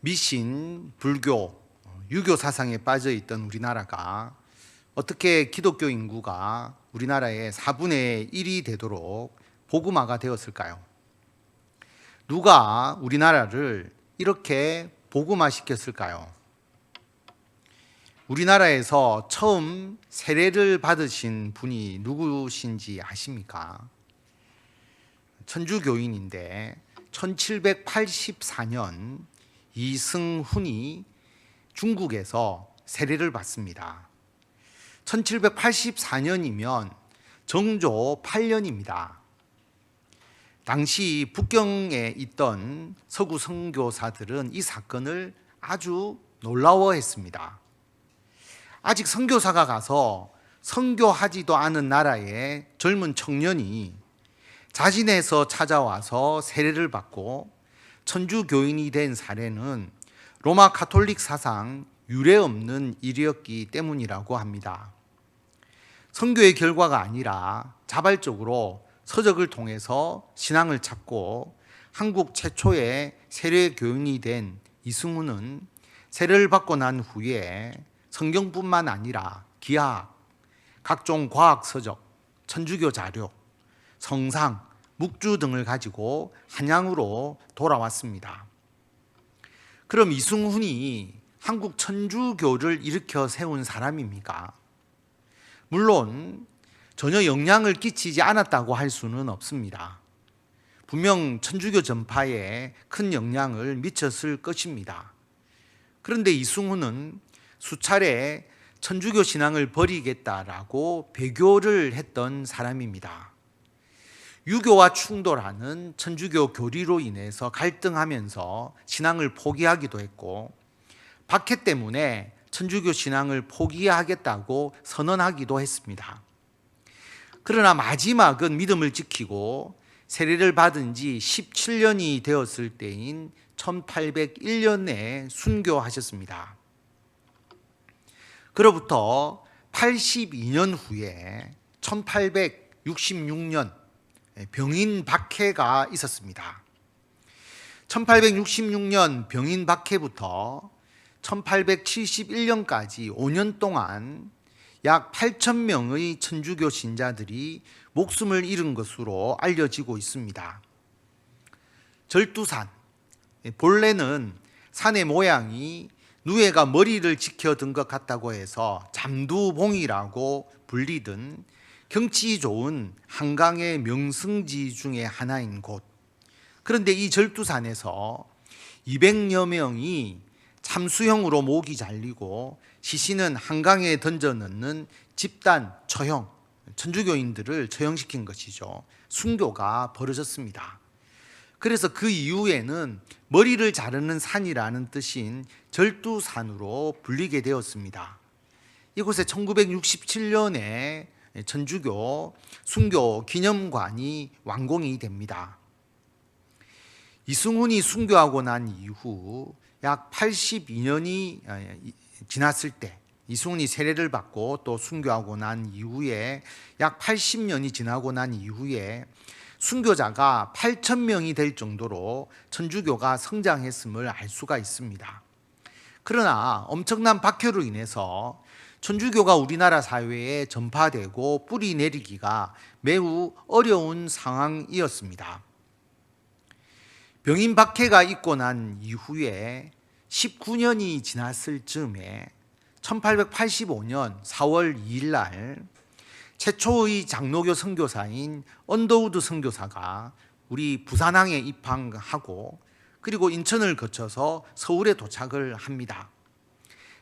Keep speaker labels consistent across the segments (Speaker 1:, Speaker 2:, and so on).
Speaker 1: 미신, 불교, 유교 사상에 빠져 있던 우리나라가 어떻게 기독교 인구가 우리나라의 4분의 1이 되도록 복음화가 되었을까요? 누가 우리나라를 이렇게 복음화 시켰을까요? 우리나라에서 처음 세례를 받으신 분이 누구신지 아십니까? 천주교인인데 1784년 이승훈이 중국에서 세례를 받습니다. 1784년이면 정조 8년입니다. 당시 북경에 있던 서구 선교사들은 이 사건을 아주 놀라워했습니다. 아직 선교사가 가서 선교하지도 않은 나라의 젊은 청년이 자진해서 찾아와서 세례를 받고 천주교인이 된 사례는 로마 가톨릭 사상 유례 없는 일이었기 때문이라고 합니다. 선교의 결과가 아니라 자발적으로 서적을 통해서 신앙을 찾고 한국 최초의 세례교인이 된 이승훈은 세례를 받고 난 후에 성경뿐만 아니라 기하학, 각종 과학 서적, 천주교 자료, 성상, 묵주 등을 가지고 한양으로 돌아왔습니다. 그럼 이승훈이 한국 천주교를 일으켜 세운 사람입니까? 물론 전혀 영향을 끼치지 않았다고 할 수는 없습니다. 분명 천주교 전파에 큰 영향을 미쳤을 것입니다. 그런데 이승훈은 수차례 천주교 신앙을 버리겠다라고 배교를 했던 사람입니다. 유교와 충돌하는 천주교 교리로 인해서 갈등하면서 신앙을 포기하기도 했고, 박해 때문에 천주교 신앙을 포기하겠다고 선언하기도 했습니다. 그러나 마지막은 믿음을 지키고 세례를 받은 지 17년이 되었을 때인 1801년에 순교하셨습니다. 그로부터 82년 후에 1866년 병인 박해가 있었습니다. 1866년 병인 박해부터 1871년까지 5년 동안 약 8,000명의 천주교 신자들이 목숨을 잃은 것으로 알려지고 있습니다. 절두산, 본래는 산의 모양이 누에가 머리를 지켜든 것 같다고 해서 잠두봉이라고 불리던 경치 좋은 한강의 명승지 중에 하나인 곳. 그런데 이 절두산에서 200여 명이 참수형으로 목이 잘리고 시신은 한강에 던져 넣는 집단 처형, 천주교인들을 처형시킨 것이죠. 순교가 벌어졌습니다. 그래서 그 이후에는 머리를 자르는 산이라는 뜻인 절두산으로 불리게 되었습니다. 이곳에 1967년에 천주교 순교 기념관이 완공이 됩니다. 이승훈이 순교하고 난 이후 약 82년이 지났을 때, 이승훈이 세례를 받고 또 순교하고 난 이후에 약 80년이 지나고 난 이후에 순교자가 8,000명이 될 정도로 천주교가 성장했음을 알 수가 있습니다. 그러나 엄청난 박해로 인해서 천주교가 우리나라 사회에 전파되고 뿌리 내리기가 매우 어려운 상황이었습니다. 병인 박해가 있고 난 이후에 19년이 지났을 즈음에 1885년 4월 2일 날 최초의 장로교 선교사인 언더우드 선교사가 우리 부산항에 입항하고 그리고 인천을 거쳐서 서울에 도착을 합니다.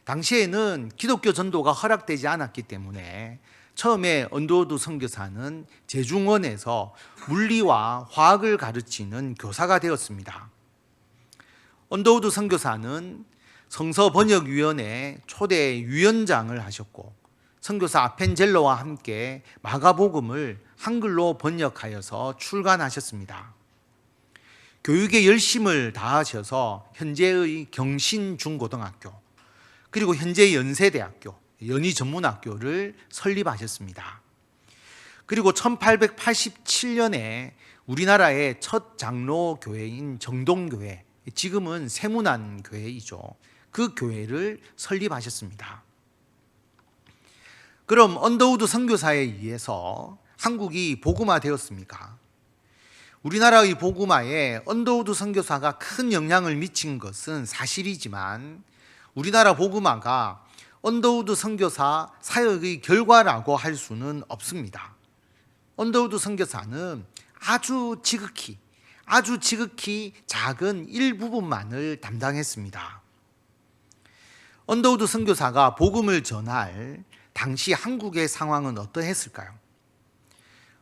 Speaker 1: 당시에는 기독교 전도가 허락되지 않았기 때문에 처음에 언더우드 선교사는 제중원에서 물리와 화학을 가르치는 교사가 되었습니다. 언더우드 선교사는 성서번역위원회 초대 위원장을 하셨고 선교사 아펜젤로와 함께 마가복음을 한글로 번역하여서 출간하셨습니다. 교육에 열심을 다하셔서 현재의 경신중고등학교 그리고 현재 연세대학교, 연희전문학교를 설립하셨습니다. 그리고 1887년에 우리나라의 첫 장로교회인 정동교회, 지금은 세문안 교회이죠. 그 교회를 설립하셨습니다. 그럼 언더우드 선교사에 의해서 한국이 복음화 되었습니까? 우리나라의 복음화에 언더우드 선교사가 큰 영향을 미친 것은 사실이지만 우리나라 복음화가 언더우드 선교사 사역의 결과라고 할 수는 없습니다. 언더우드 선교사는 아주 지극히 작은 일부분만을 담당했습니다. 언더우드 선교사가 복음을 전할 당시 한국의 상황은 어떠했을까요?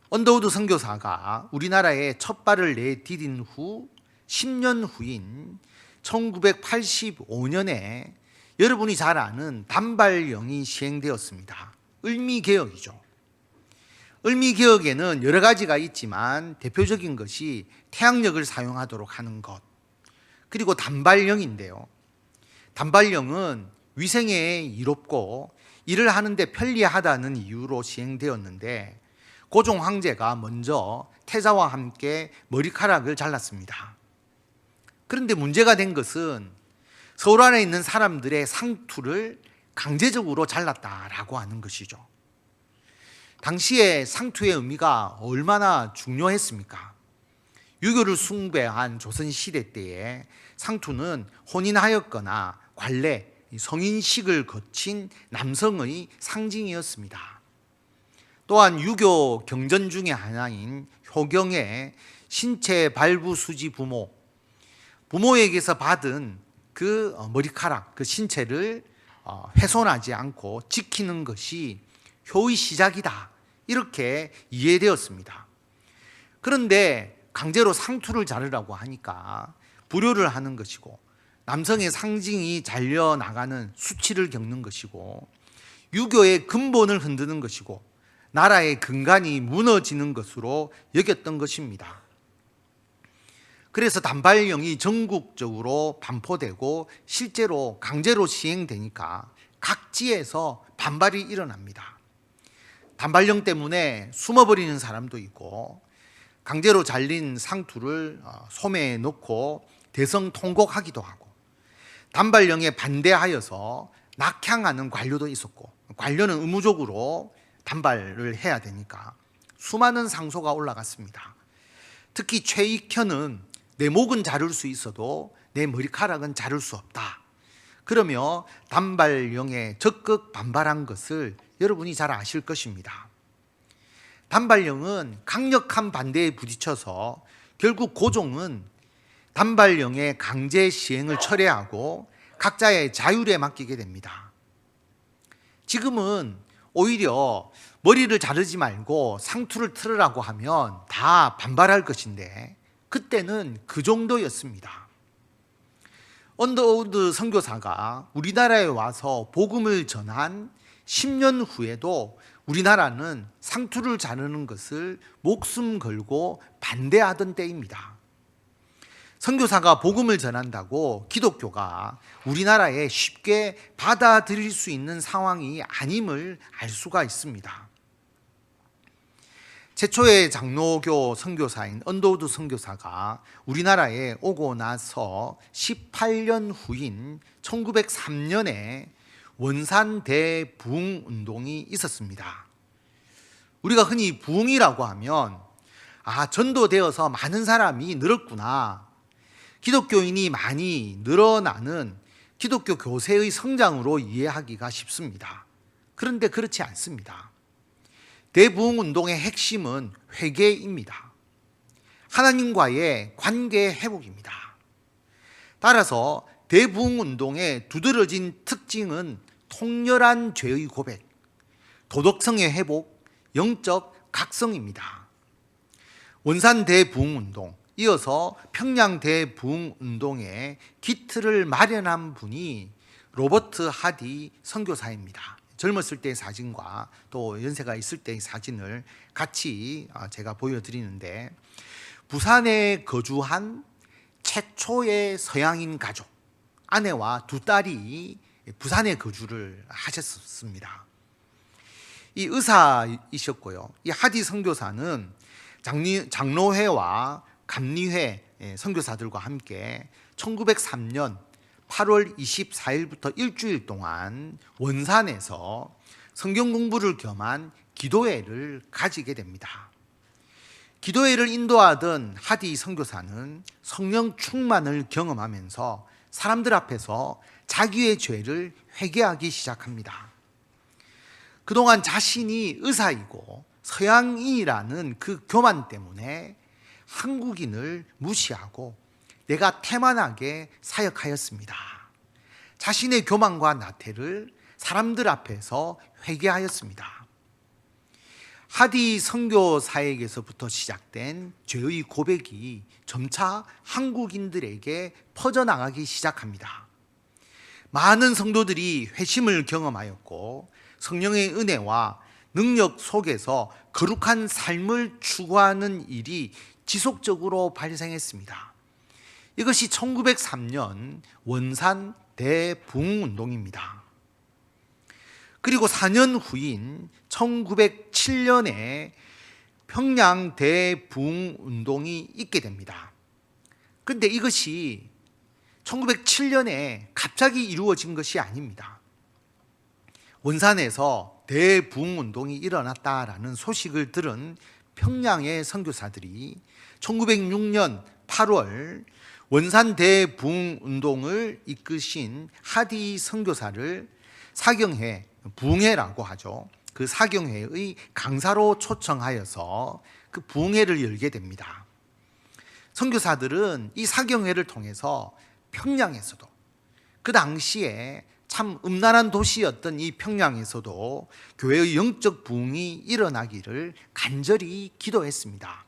Speaker 1: 언더우드 선교사가 우리나라에 첫 발을 내디딘 후 10년 후인 1985년에 여러분이 잘 아는 단발령이 시행되었습니다. 을미개혁이죠. 을미개혁에는 여러 가지가 있지만 대표적인 것이 태양력을 사용하도록 하는 것, 그리고 단발령인데요. 단발령은 위생에 이롭고 일을 하는데 편리하다는 이유로 시행되었는데 고종 황제가 먼저 태자와 함께 머리카락을 잘랐습니다. 그런데 문제가 된 것은 서울 안에 있는 사람들의 상투를 강제적으로 잘랐다라고 하는 것이죠. 당시에 상투의 의미가 얼마나 중요했습니까? 유교를 숭배한 조선시대 때에 상투는 혼인하였거나 관례, 성인식을 거친 남성의 상징이었습니다. 또한 유교 경전 중에 하나인 효경의 신체 발부수지 부모에게서 받은 그 머리카락, 그 신체를 훼손하지 않고 지키는 것이 효의 시작이다, 이렇게 이해되었습니다. 그런데 강제로 상투를 자르라고 하니까 불효를 하는 것이고 남성의 상징이 잘려나가는 수치를 겪는 것이고 유교의 근본을 흔드는 것이고 나라의 근간이 무너지는 것으로 여겼던 것입니다. 그래서 단발령이 전국적으로 반포되고 실제로 강제로 시행되니까 각지에서 반발이 일어납니다. 단발령 때문에 숨어버리는 사람도 있고 강제로 잘린 상투를 소매에 넣고 대성통곡하기도 하고 단발령에 반대하여서 낙향하는 관료도 있었고 관료는 의무적으로 단발을 해야 되니까 수많은 상소가 올라갔습니다. 특히 최익현은 내 목은 자를 수 있어도 내 머리카락은 자를 수 없다, 그러며 단발령에 적극 반발한 것을 여러분이 잘 아실 것입니다. 단발령은 강력한 반대에 부딪혀서 결국 고종은 단발령의 강제 시행을 철회하고 각자의 자율에 맡기게 됩니다. 지금은 오히려 머리를 자르지 말고 상투를 틀으라고 하면 다 반발할 것인데 그때는 그 정도였습니다. 언더우드 선교사가 우리나라에 와서 복음을 전한 10년 후에도 우리나라는 상투를 자르는 것을 목숨 걸고 반대하던 때입니다. 선교사가 복음을 전한다고 기독교가 우리나라에 쉽게 받아들일 수 있는 상황이 아님을 알 수가 있습니다. 최초의 장로교 선교사인 언더우드 선교사가 우리나라에 오고 나서 18년 후인 1903년에 원산 대부흥 운동이 있었습니다. 우리가 흔히 부흥이라고 하면 전도되어서 많은 사람이 늘었구나, 기독교인이 많이 늘어나는 기독교 교세의 성장으로 이해하기가 쉽습니다. 그런데 그렇지 않습니다. 대부흥 운동의 핵심은 회개입니다. 하나님과의 관계 회복입니다. 따라서 대부흥 운동의 두드러진 특징은 통렬한 죄의 고백, 도덕성의 회복, 영적 각성입니다. 원산 대부흥 운동, 이어서 평양 대부흥 운동의 기틀을 마련한 분이 로버트 하디 선교사입니다. 젊었을 때의 사진과 또 연세가 있을 때의 사진을 같이 제가 보여드리는데, 부산에 거주한 최초의 서양인 가족, 아내와 두 딸이 부산에 거주를 하셨습니다. 이 의사이셨고요. 이 하디 선교사는 장로회와 감리회 선교사들과 함께 1903년 8월 24일부터 일주일 동안 원산에서 성경 공부를 겸한 기도회를 가지게 됩니다. 기도회를 인도하던 하디 선교사는 성령 충만을 경험하면서 사람들 앞에서 자기의 죄를 회개하기 시작합니다. 그동안 자신이 의사이고 서양인이라는 그 교만 때문에 한국인을 무시하고 내가 태만하게 사역하였습니다. 자신의 교만과 나태를 사람들 앞에서 회개하였습니다. 하디 선교사에게서부터 시작된 죄의 고백이 점차 한국인들에게 퍼져나가기 시작합니다. 많은 성도들이 회심을 경험하였고 성령의 은혜와 능력 속에서 거룩한 삶을 추구하는 일이 지속적으로 발생했습니다. 이것이 1903년 원산 대부흥운동입니다. 그리고 4년 후인 1907년에 평양 대부흥운동이 있게 됩니다. 그런데 이것이 1907년에 갑자기 이루어진 것이 아닙니다. 원산에서 대부흥운동이 일어났다라는 소식을 들은 평양의 선교사들이 1906년 8월 원산 대부흥운동을 이끄신 하디 선교사를 사경회, 부흥회라고 하죠. 그 사경회의 강사로 초청하여서 그 부흥회를 열게 됩니다. 선교사들은 이 사경회를 통해서 평양에서도 그 당시에 참 음란한 도시였던 이 평양에서도 교회의 영적 부흥이 일어나기를 간절히 기도했습니다.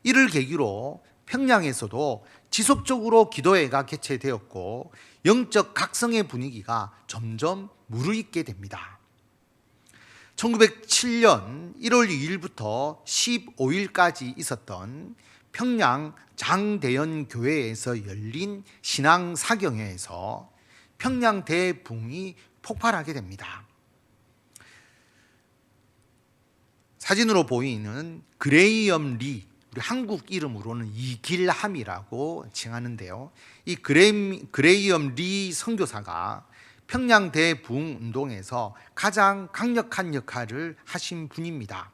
Speaker 1: 이를 계기로 평양에서도 지속적으로 기도회가 개최되었고 영적 각성의 분위기가 점점 무르익게 됩니다. 1907년 1월 2일부터 15일까지 있었던 평양 장대연 교회에서 열린 신앙 사경회에서 평양 대부흥이 폭발하게 됩니다. 사진으로 보이는 그레이엄 리, 우리 한국 이름으로는 이길함이라고 칭하는데요. 이 그레이엄 리 선교사가 평양 대부흥 운동에서 가장 강력한 역할을 하신 분입니다.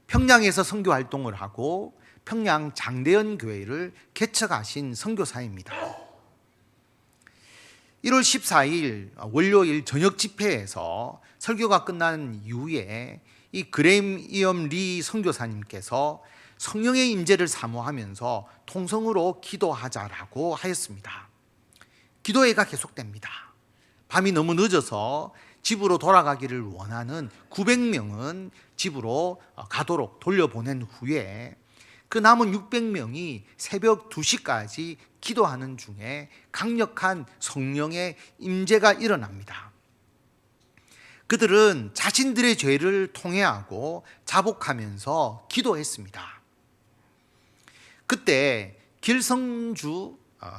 Speaker 1: 평양에서 선교 활동을 하고 평양 장대연 교회를 개척하신 선교사입니다. 1월 14일 월요일 저녁 집회에서 설교가 끝난 이후에 이 그레이엄 리 선교사님께서 성령의 임재를 사모하면서 통성으로 기도하자라고 하였습니다. 기도회가 계속됩니다. 밤이 너무 늦어서 집으로 돌아가기를 원하는 900명은 집으로 가도록 돌려보낸 후에 그 남은 600명이 새벽 2시까지 기도하는 중에 강력한 성령의 임재가 일어납니다. 그들은 자신들의 죄를 통회하고 자복하면서 기도했습니다. 그때 길성주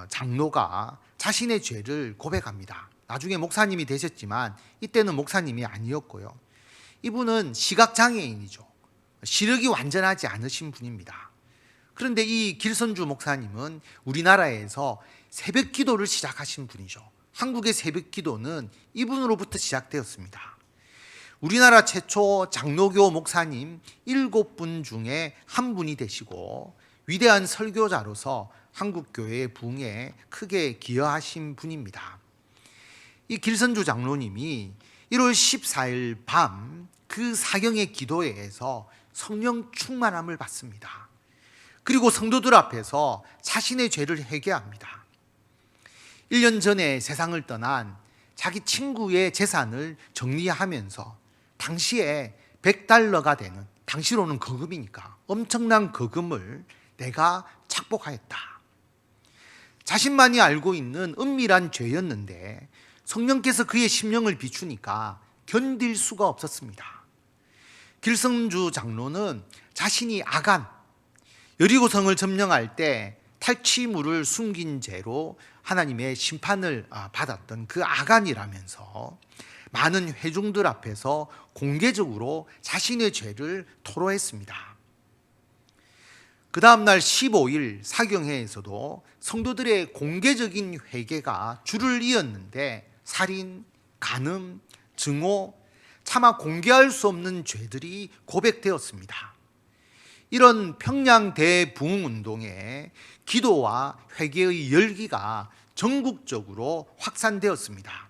Speaker 1: 장로가 자신의 죄를 고백합니다. 나중에 목사님이 되셨지만 이때는 목사님이 아니었고요. 이분은 시각장애인이죠. 시력이 완전하지 않으신 분입니다. 그런데 이 길선주 목사님은 우리나라에서 새벽 기도를 시작하신 분이죠. 한국의 새벽 기도는 이분으로부터 시작되었습니다. 우리나라 최초 장로교 목사님 7분 중에 한 분이 되시고 위대한 설교자로서 한국교회의 부흥에 크게 기여하신 분입니다. 이 길선주 장로님이 1월 14일 밤 그 사경의 기도회에서 성령 충만함을 받습니다. 그리고 성도들 앞에서 자신의 죄를 회개합니다. 1년 전에 세상을 떠난 자기 친구의 재산을 정리하면서 당시에 $100가 되는, 당시로는 거금이니까 엄청난 거금을 내가 착복하였다. 자신만이 알고 있는 은밀한 죄였는데 성령께서 그의 심령을 비추니까 견딜 수가 없었습니다. 길성주 장로는 자신이 아간, 여리고성을 점령할 때 탈취물을 숨긴 죄로 하나님의 심판을 받았던 그 아간이라면서 많은 회중들 앞에서 공개적으로 자신의 죄를 토로했습니다. 그 다음날 15일 사경회에서도 성도들의 공개적인 회개가 줄을 이었는데 살인, 간음, 증오, 차마 공개할 수 없는 죄들이 고백되었습니다. 이런 평양 대부흥운동에 기도와 회개의 열기가 전국적으로 확산되었습니다.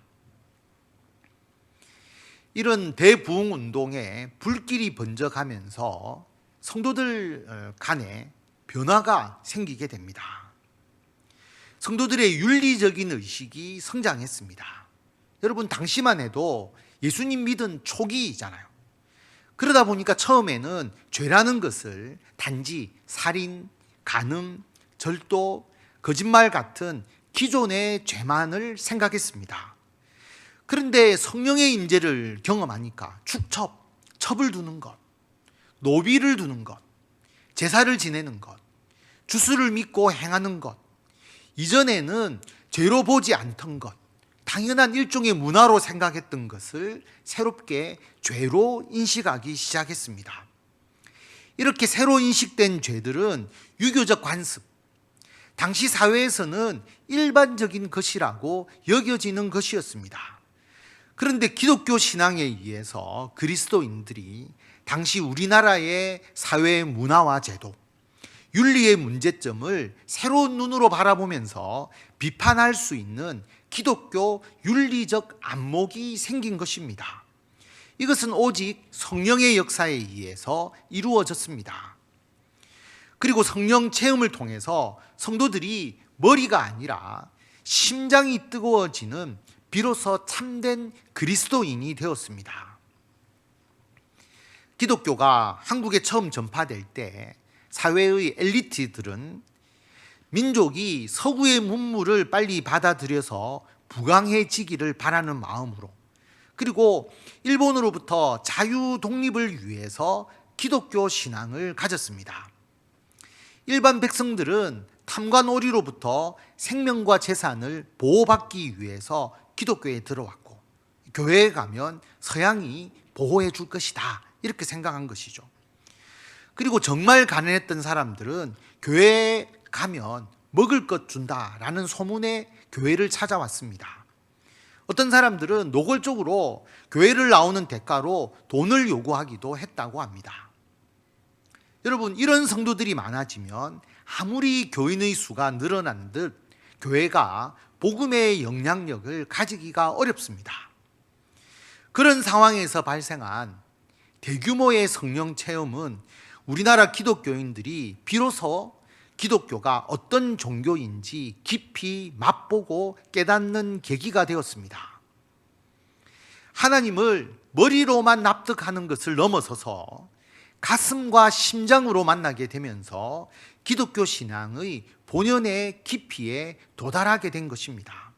Speaker 1: 이런 대부흥운동에 불길이 번져가면서 성도들 간에 변화가 생기게 됩니다. 성도들의 윤리적인 의식이 성장했습니다. 여러분, 당시만 해도 예수님 믿은 초기이잖아요. 그러다 보니까 처음에는 죄라는 것을 단지 살인, 간음, 절도, 거짓말 같은 기존의 죄만을 생각했습니다. 그런데 성령의 임재를 경험하니까 축첩, 첩을 두는 것, 노비를 두는 것, 제사를 지내는 것, 주수를 믿고 행하는 것, 이전에는 죄로 보지 않던 것, 당연한 일종의 문화로 생각했던 것을 새롭게 죄로 인식하기 시작했습니다. 이렇게 새로 인식된 죄들은 유교적 관습, 당시 사회에서는 일반적인 것이라고 여겨지는 것이었습니다. 그런데 기독교 신앙에 의해서 그리스도인들이 당시 우리나라의 사회 문화와 제도, 윤리의 문제점을 새로운 눈으로 바라보면서 비판할 수 있는 기독교 윤리적 안목이 생긴 것입니다. 이것은 오직 성령의 역사에 의해서 이루어졌습니다. 그리고 성령 체험을 통해서 성도들이 머리가 아니라 심장이 뜨거워지는 비로소 참된 그리스도인이 되었습니다. 기독교가 한국에 처음 전파될 때 사회의 엘리트들은 민족이 서구의 문물을 빨리 받아들여서 부강해지기를 바라는 마음으로, 그리고 일본으로부터 자유 독립을 위해서 기독교 신앙을 가졌습니다. 일반 백성들은 탐관오리로부터 생명과 재산을 보호받기 위해서 기독교에 들어왔고, 교회에 가면 서양이 보호해 줄 것이다, 이렇게 생각한 것이죠. 그리고 정말 가난했던 사람들은 교회에 가면 먹을 것 준다라는 소문에 교회를 찾아왔습니다. 어떤 사람들은 노골적으로 교회를 나오는 대가로 돈을 요구하기도 했다고 합니다. 여러분, 이런 성도들이 많아지면 아무리 교인의 수가 늘어난 듯 교회가 복음의 영향력을 가지기가 어렵습니다. 그런 상황에서 발생한 대규모의 성령 체험은 우리나라 기독교인들이 비로소 기독교가 어떤 종교인지 깊이 맛보고 깨닫는 계기가 되었습니다. 하나님을 머리로만 납득하는 것을 넘어서서 가슴과 심장으로 만나게 되면서 기독교 신앙의 본연의 깊이에 도달하게 된 것입니다.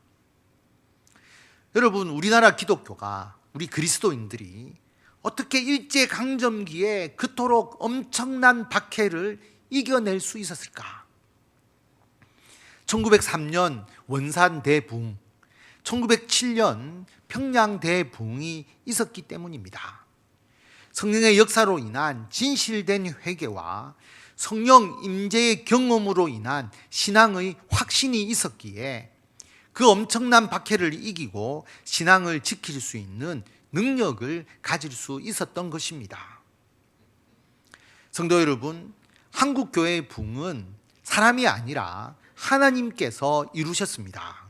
Speaker 1: 여러분, 우리나라 기독교가, 우리 그리스도인들이 어떻게 일제강점기에 그토록 엄청난 박해를 이겨낼 수 있었을까? 1903년 원산 대붕, 1907년 평양 대붕이 있었기 때문입니다. 성령의 역사로 인한 진실된 회개와 성령 임재의 경험으로 인한 신앙의 확신이 있었기에 그 엄청난 박해를 이기고 신앙을 지킬 수 있는 능력을 가질 수 있었던 것입니다. 성도 여러분, 한국교회의 붕은 사람이 아니라 하나님께서 이루셨습니다.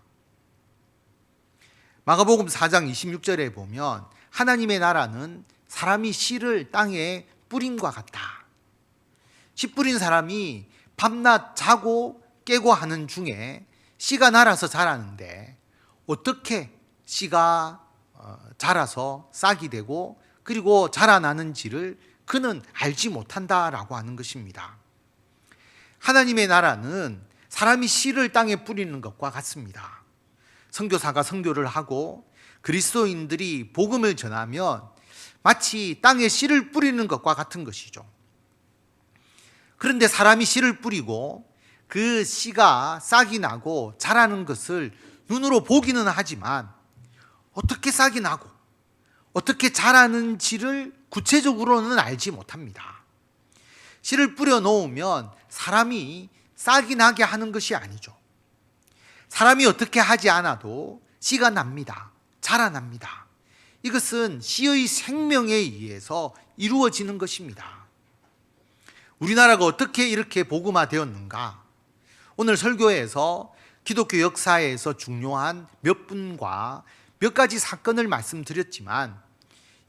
Speaker 1: 마가복음 4장 26절에 보면 하나님의 나라는 사람이 씨를 땅에 뿌림과 같다. 씨 뿌린 사람이 밤낮 자고 깨고 하는 중에 씨가 날아서 자라는데 어떻게 씨가 자라서 싹이 되고 그리고 자라나는지를 그는 알지 못한다라고 하는 것입니다. 하나님의 나라는 사람이 씨를 땅에 뿌리는 것과 같습니다. 선교사가 선교를 하고 그리스도인들이 복음을 전하면 마치 땅에 씨를 뿌리는 것과 같은 것이죠. 그런데 사람이 씨를 뿌리고 그 씨가 싹이 나고 자라는 것을 눈으로 보기는 하지만 어떻게 싹이 나고 어떻게 자라는지를 구체적으로는 알지 못합니다. 씨를 뿌려 놓으면 사람이 싹이 나게 하는 것이 아니죠. 사람이 어떻게 하지 않아도 씨가 납니다. 자라납니다. 이것은 씨의 생명에 의해서 이루어지는 것입니다. 우리나라가 어떻게 이렇게 복음화되었는가? 오늘 설교에서 기독교 역사에서 중요한 몇 분과 몇 가지 사건을 말씀드렸지만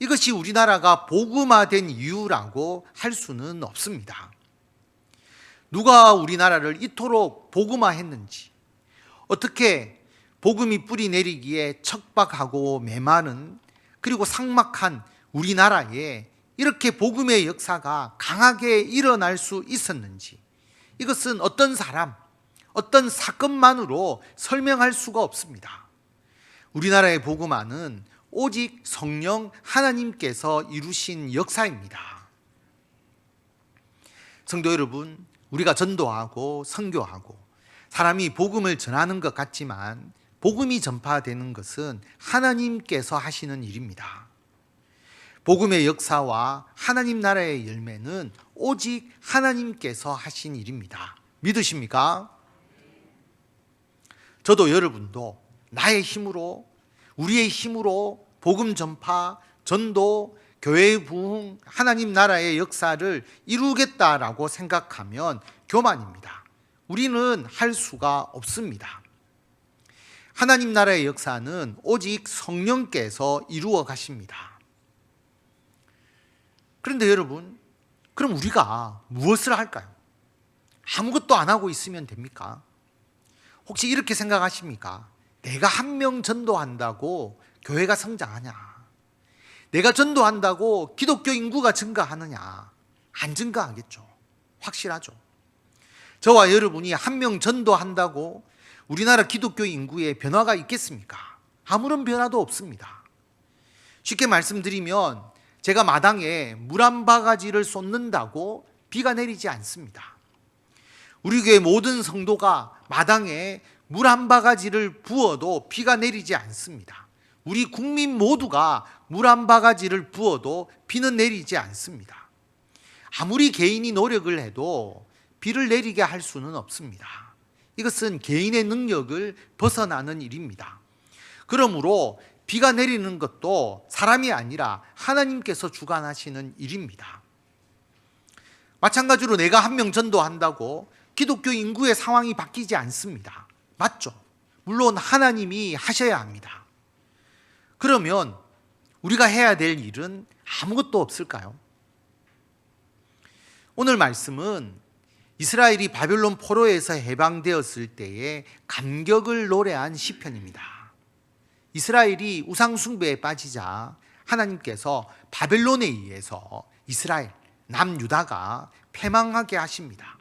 Speaker 1: 이것이 우리나라가 복음화된 이유라고 할 수는 없습니다. 누가 우리나라를 이토록 복음화했는지, 어떻게 복음이 뿌리 내리기에 척박하고 메마른 그리고 삭막한 우리나라에 이렇게 복음의 역사가 강하게 일어날 수 있었는지, 이것은 어떤 사람, 어떤 사건만으로 설명할 수가 없습니다. 우리나라의 복음화는 오직 성령 하나님께서 이루신 역사입니다. 성도 여러분, 우리가 전도하고 선교하고 사람이 복음을 전하는 것 같지만 복음이 전파되는 것은 하나님께서 하시는 일입니다. 복음의 역사와 하나님 나라의 열매는 오직 하나님께서 하신 일입니다. 믿으십니까? 저도 여러분도 나의 힘으로, 우리의 힘으로 복음 전파, 전도, 교회의 부흥, 하나님 나라의 역사를 이루겠다라고 생각하면 교만입니다. 우리는 할 수가 없습니다. 하나님 나라의 역사는 오직 성령께서 이루어 가십니다. 그런데 여러분, 그럼 우리가 무엇을 할까요? 아무것도 안 하고 있으면 됩니까? 혹시 이렇게 생각하십니까? 내가 한 명 전도한다고 교회가 성장하냐? 내가 전도한다고 기독교 인구가 증가하느냐? 안 증가하겠죠. 확실하죠. 저와 여러분이 한 명 전도한다고 우리나라 기독교 인구에 변화가 있겠습니까? 아무런 변화도 없습니다. 쉽게 말씀드리면 제가 마당에 물 한 바가지를 쏟는다고 비가 내리지 않습니다. 우리 교회 모든 성도가 마당에 물 한 바가지를 부어도 비가 내리지 않습니다. 우리 국민 모두가 물 한 바가지를 부어도 비는 내리지 않습니다. 아무리 개인이 노력을 해도 비를 내리게 할 수는 없습니다. 이것은 개인의 능력을 벗어나는 일입니다. 그러므로 비가 내리는 것도 사람이 아니라 하나님께서 주관하시는 일입니다. 마찬가지로 내가 한 명 전도한다고 기독교 인구의 상황이 바뀌지 않습니다. 맞죠? 물론 하나님이 하셔야 합니다. 그러면 우리가 해야 될 일은 아무것도 없을까요? 오늘 말씀은 이스라엘이 바벨론 포로에서 해방되었을 때의 감격을 노래한 시편입니다. 이스라엘이 우상 숭배에 빠지자 하나님께서 바벨론에 의해서 이스라엘, 남유다가 패망하게 하십니다.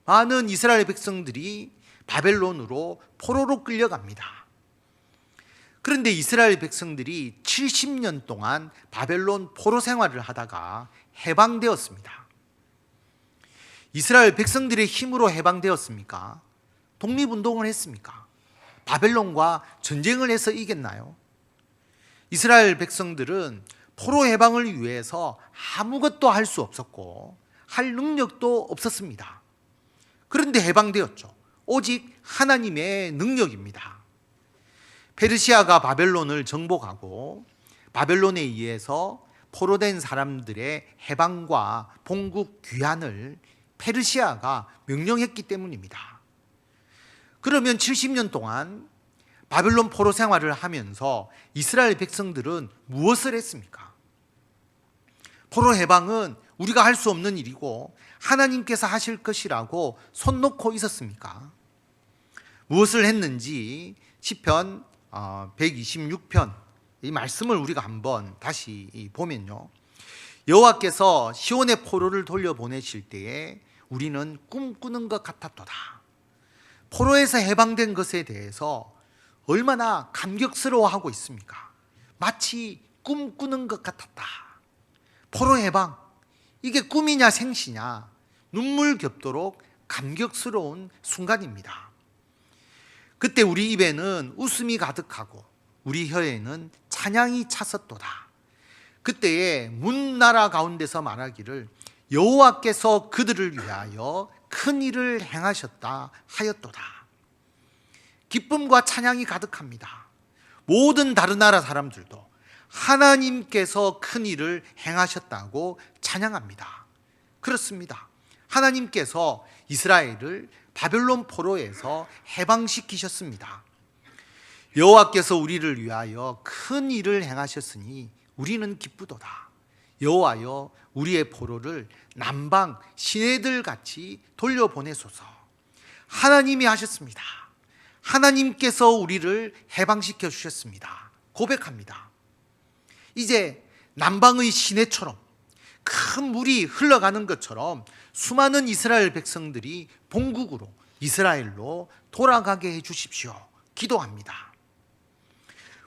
Speaker 1: 많은 이스라엘 백성들이 바벨론으로 포로로 끌려갑니다. 그런데 이스라엘 백성들이 70년 동안 바벨론 포로 생활을 하다가 해방되었습니다. 이스라엘 백성들의 힘으로 해방되었습니까? 독립운동을 했습니까? 바벨론과 전쟁을 해서 이겼나요? 이스라엘 백성들은 포로 해방을 위해서 아무것도 할 수 없었고 할 능력도 없었습니다. 그런데 해방되었죠. 오직 하나님의 능력입니다. 페르시아가 바벨론을 정복하고 바벨론에 의해서 포로된 사람들의 해방과 본국 귀환을 페르시아가 명령했기 때문입니다. 그러면 70년 동안 바벨론 포로 생활을 하면서 이스라엘 백성들은 무엇을 했습니까? 포로 해방은 우리가 할 수 없는 일이고 하나님께서 하실 것이라고 손 놓고 있었습니까? 무엇을 했는지 시편 126편 이 말씀을 우리가 한번 다시 보면요, 여호와께서 시온의 포로를 돌려보내실 때에 우리는 꿈꾸는 것 같았도다. 포로에서 해방된 것에 대해서 얼마나 감격스러워하고 있습니까? 마치 꿈꾸는 것 같았다. 포로 해방, 이게 꿈이냐 생시냐 눈물 겹도록 감격스러운 순간입니다. 그때 우리 입에는 웃음이 가득하고 우리 혀에는 찬양이 찼었도다. 그때에 문 나라 가운데서 말하기를 여호와께서 그들을 위하여 큰 일을 행하셨다 하였도다. 기쁨과 찬양이 가득합니다. 모든 다른 나라 사람들도 하나님께서 큰 일을 행하셨다고 찬양합니다. 그렇습니다. 하나님께서 이스라엘을 바벨론 포로에서 해방시키셨습니다. 여호와께서 우리를 위하여 큰 일을 행하셨으니 우리는 기쁘도다. 여호와여, 우리의 포로를 남방 시내들 같이 돌려보내소서. 하나님이 하셨습니다. 하나님께서 우리를 해방시켜 주셨습니다. 고백합니다. 이제 남방의 시내처럼 큰 물이 흘러가는 것처럼 수많은 이스라엘 백성들이 본국으로 이스라엘로 돌아가게 해 주십시오. 기도합니다.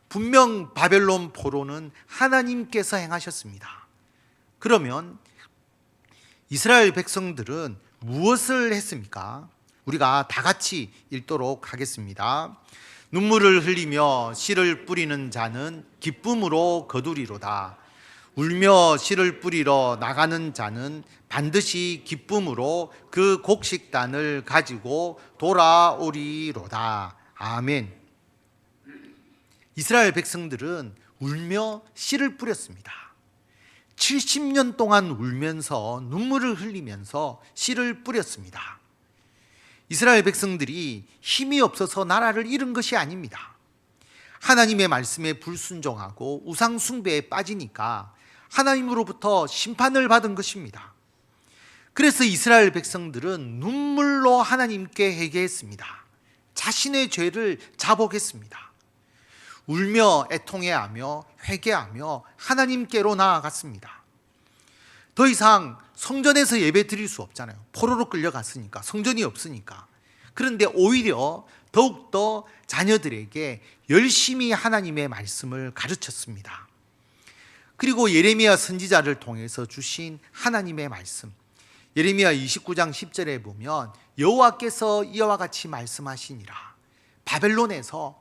Speaker 1: 분명 바벨론 포로는 하나님께서 행하셨습니다. 그러면 이스라엘 백성들은 무엇을 했습니까? 우리가 다 같이 읽도록 하겠습니다. 눈물을 흘리며 씨를 뿌리는 자는 기쁨으로 거두리로다. 울며 씨를 뿌리러 나가는 자는 반드시 기쁨으로 그 곡식단을 가지고 돌아오리로다. 아멘. 이스라엘 백성들은 울며 씨를 뿌렸습니다. 70년 동안 울면서 눈물을 흘리면서 씨를 뿌렸습니다. 이스라엘 백성들이 힘이 없어서 나라를 잃은 것이 아닙니다. 하나님의 말씀에 불순종하고 우상 숭배에 빠지니까 하나님으로부터 심판을 받은 것입니다. 그래서 이스라엘 백성들은 눈물로 하나님께 회개했습니다. 자신의 죄를 자복했습니다. 울며 애통해하며 회개하며 하나님께로 나아갔습니다. 더 이상 성전에서 예배 드릴 수 없잖아요. 포로로 끌려갔으니까, 성전이 없으니까. 그런데 오히려 더욱더 자녀들에게 열심히 하나님의 말씀을 가르쳤습니다. 그리고 예레미야 선지자를 통해서 주신 하나님의 말씀, 예레미야 29장 10절에 보면 여호와께서 이와 같이 말씀하시니라. 바벨론에서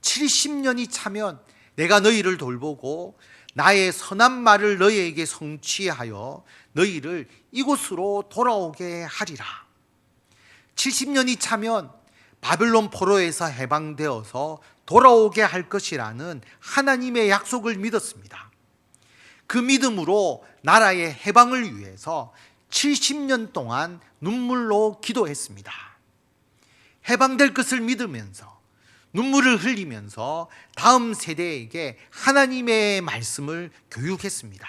Speaker 1: 70년이 차면 내가 너희를 돌보고 나의 선한 말을 너희에게 성취하여 너희를 이곳으로 돌아오게 하리라. 70년이 차면 바벨론 포로에서 해방되어서 돌아오게 할 것이라는 하나님의 약속을 믿었습니다. 그 믿음으로 나라의 해방을 위해서 70년 동안 눈물로 기도했습니다. 해방될 것을 믿으면서 눈물을 흘리면서 다음 세대에게 하나님의 말씀을 교육했습니다.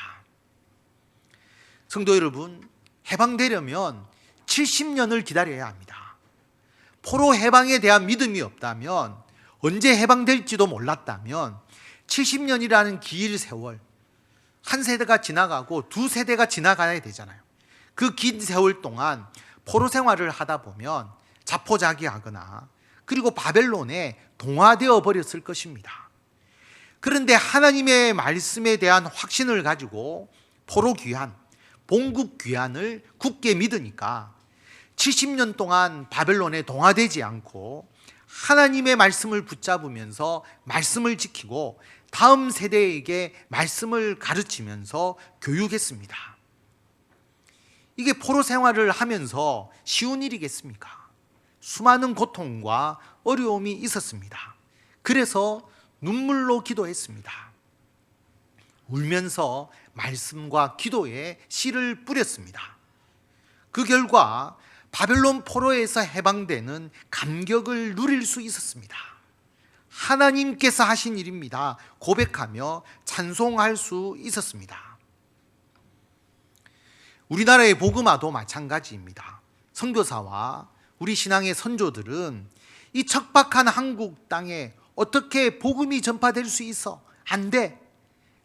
Speaker 1: 성도 여러분, 해방되려면 70년을 기다려야 합니다. 포로 해방에 대한 믿음이 없다면, 언제 해방될지도 몰랐다면 70년이라는 긴 세월, 한 세대가 지나가고 두 세대가 지나가야 되잖아요. 그 긴 세월 동안 포로 생활을 하다 보면 자포자기하거나 그리고 바벨론에 동화되어 버렸을 것입니다. 그런데 하나님의 말씀에 대한 확신을 가지고 포로 귀환, 본국 귀환을 굳게 믿으니까 70년 동안 바벨론에 동화되지 않고 하나님의 말씀을 붙잡으면서 말씀을 지키고 다음 세대에게 말씀을 가르치면서 교육했습니다. 이게 포로 생활을 하면서 쉬운 일이겠습니까? 수많은 고통과 어려움이 있었습니다. 그래서 눈물로 기도했습니다. 울면서 말씀과 기도에 씨를 뿌렸습니다. 그 결과 바벨론 포로에서 해방되는 감격을 누릴 수 있었습니다. 하나님께서 하신 일입니다. 고백하며 찬송할 수 있었습니다. 우리나라의 복음화도 마찬가지입니다. 선교사와 우리 신앙의 선조들은 이 척박한 한국 땅에 어떻게 복음이 전파될 수 있어? 안 돼.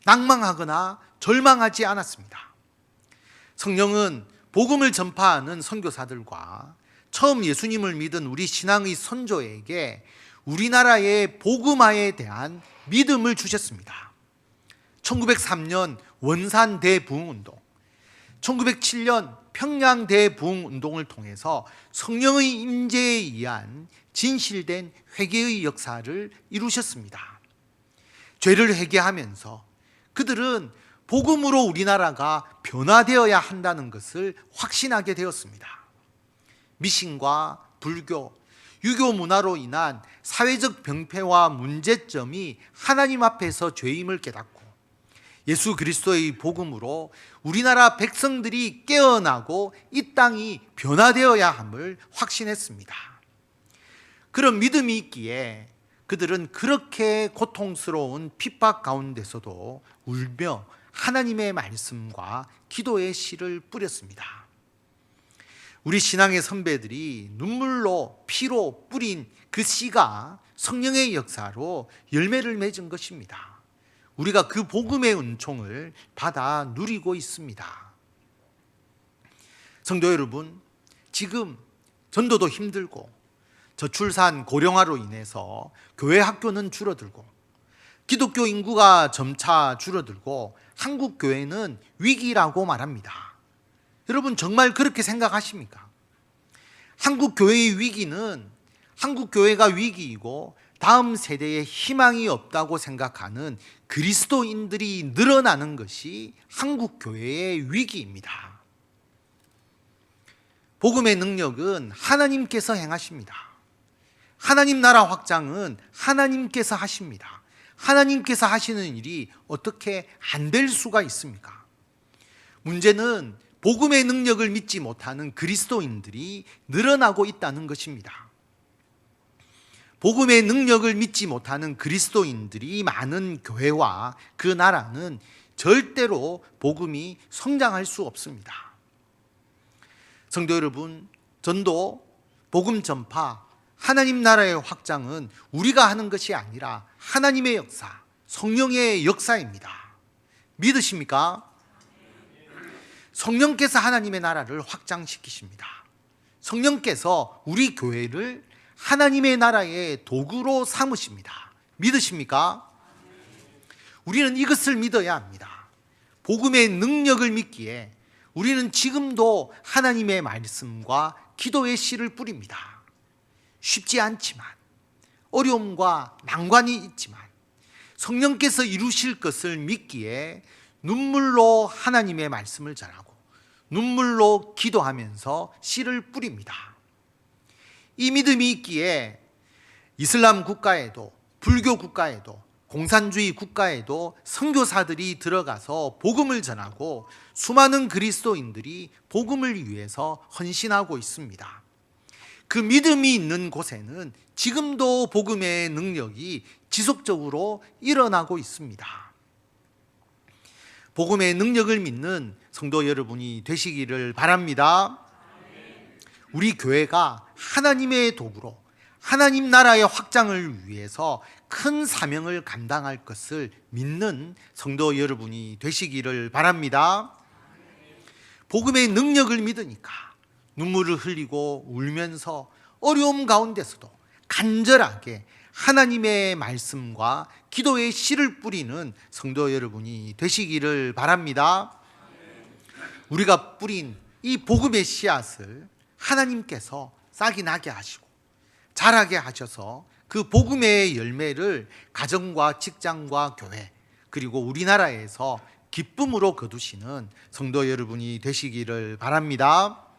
Speaker 1: 낭망하거나 절망하지 않았습니다. 성령은 복음을 전파하는 선교사들과 처음 예수님을 믿은 우리 신앙의 선조에게 우리나라의 복음화에 대한 믿음을 주셨습니다. 1903년 원산 대부흥운동, 1907년 평양 대부흥운동을 통해서 성령의 임재에 의한 진실된 회개의 역사를 이루셨습니다. 죄를 회개하면서 그들은 복음으로 우리나라가 변화되어야 한다는 것을 확신하게 되었습니다. 미신과 불교, 유교 문화로 인한 사회적 병폐와 문제점이 하나님 앞에서 죄임을 깨닫고 예수 그리스도의 복음으로 우리나라 백성들이 깨어나고 이 땅이 변화되어야 함을 확신했습니다. 그런 믿음이 있기에 그들은 그렇게 고통스러운 핍박 가운데서도 울며 하나님의 말씀과 기도의 씨를 뿌렸습니다. 우리 신앙의 선배들이 눈물로 피로 뿌린 그 씨가 성령의 역사로 열매를 맺은 것입니다. 우리가 그 복음의 은총을 받아 누리고 있습니다. 성도 여러분, 지금 전도도 힘들고 저출산 고령화로 인해서 교회 학교는 줄어들고 기독교 인구가 점차 줄어들고 한국 교회는 위기라고 말합니다. 여러분 정말 그렇게 생각하십니까? 한국 교회의 위기는 한국 교회가 위기이고 다음 세대에 희망이 없다고 생각하는 그리스도인들이 늘어나는 것이 한국 교회의 위기입니다. 복음의 능력은 하나님께서 행하십니다. 하나님 나라 확장은 하나님께서 하십니다. 하나님께서 하시는 일이 어떻게 안 될 수가 있습니까? 문제는 복음의 능력을 믿지 못하는 그리스도인들이 늘어나고 있다는 것입니다. 복음의 능력을 믿지 못하는 그리스도인들이 많은 교회와 그 나라는 절대로 복음이 성장할 수 없습니다. 성도 여러분, 전도, 복음 전파, 하나님 나라의 확장은 우리가 하는 것이 아니라 하나님의 역사, 성령의 역사입니다. 믿으십니까? 성령께서 하나님의 나라를 확장시키십니다. 성령께서 우리 교회를 하나님의 나라의 도구로 삼으십니다. 믿으십니까? 우리는 이것을 믿어야 합니다. 복음의 능력을 믿기에 우리는 지금도 하나님의 말씀과 기도의 씨를 뿌립니다. 쉽지 않지만, 어려움과 난관이 있지만 성령께서 이루실 것을 믿기에 눈물로 하나님의 말씀을 전하고 눈물로 기도하면서 씨를 뿌립니다. 이 믿음이 있기에 이슬람 국가에도 불교 국가에도 공산주의 국가에도 선교사들이 들어가서 복음을 전하고 수많은 그리스도인들이 복음을 위해서 헌신하고 있습니다. 그 믿음이 있는 곳에는 지금도 복음의 능력이 지속적으로 일어나고 있습니다. 복음의 능력을 믿는 성도 여러분이 되시기를 바랍니다. 우리 교회가 하나님의 도구로 하나님 나라의 확장을 위해서 큰 사명을 감당할 것을 믿는 성도 여러분이 되시기를 바랍니다. 복음의 능력을 믿으니까 눈물을 흘리고 울면서 어려움 가운데서도 간절하게 하나님의 말씀과 기도의 씨를 뿌리는 성도 여러분이 되시기를 바랍니다. 우리가 뿌린 이 복음의 씨앗을 하나님께서 싹이 나게 하시고 자라게 하셔서 그 복음의 열매를 가정과 직장과 교회 그리고 우리나라에서 기쁨으로 거두시는 성도 여러분이 되시기를 바랍니다.